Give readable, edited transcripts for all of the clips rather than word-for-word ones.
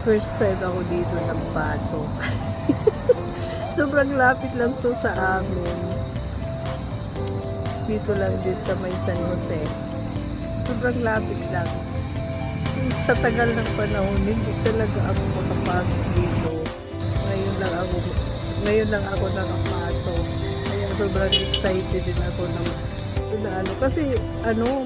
First time ako dito nagpasok. Sobrang lapit lang to sa amin. Dito lang din sa may San Jose. Sobrang lapit lang. Sa tagal ng panahon, hindi talaga ako makapasok dito. Ngayon lang ako nakapasok. Kaya sobrang excited din ako ng kasi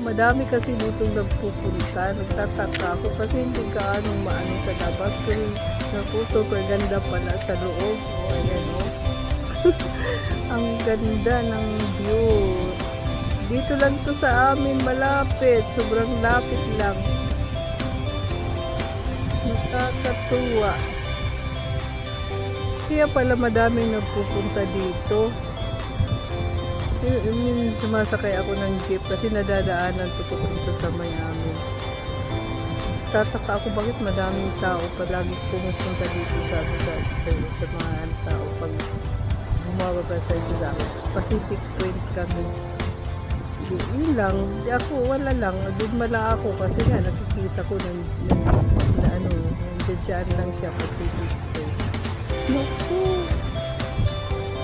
madami kasi dito nagpupunta. Nagtataka ako kasi hindi gaano maano sa labas. Pero naku, super ganda pala sa loob. Ayan ang ganda ng view. Dito lang to sa amin, malapit. Sobrang lapit lang. Nakakatuwa. Kaya pala madaming nagpupunta dito. Sumasakay ako ng jeep kasi nadadaanan to pupunta sa Miami. Tataka ako bakit madaming tao palagi pumupunta dito sa mga tao pag bumababa sa Pacific Point kami. Yun lang, wala lang, dumala ako kasi nga nakikita ko nandiyan lang siya Pacific Point. Naku!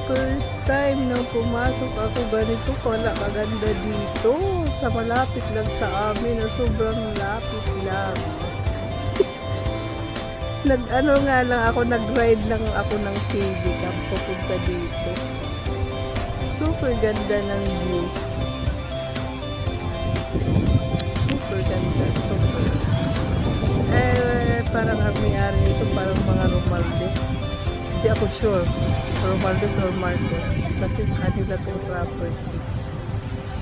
First time na pumasok ako ganito pala kaganda dito sa malapit lang sa amin na sobrang lapit lang. Nag-ride lang ako ng TV papunta dito. Super ganda ng view. Super ganda, super. Parang ang may-ari nito parang mga Romaldes. Hindi ako sure. Romaldes or Marcos. Kasi sa kanila itong property.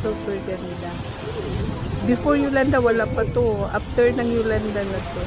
Super ganda. Before Yolanda, wala pa to. After ng Yolanda na to.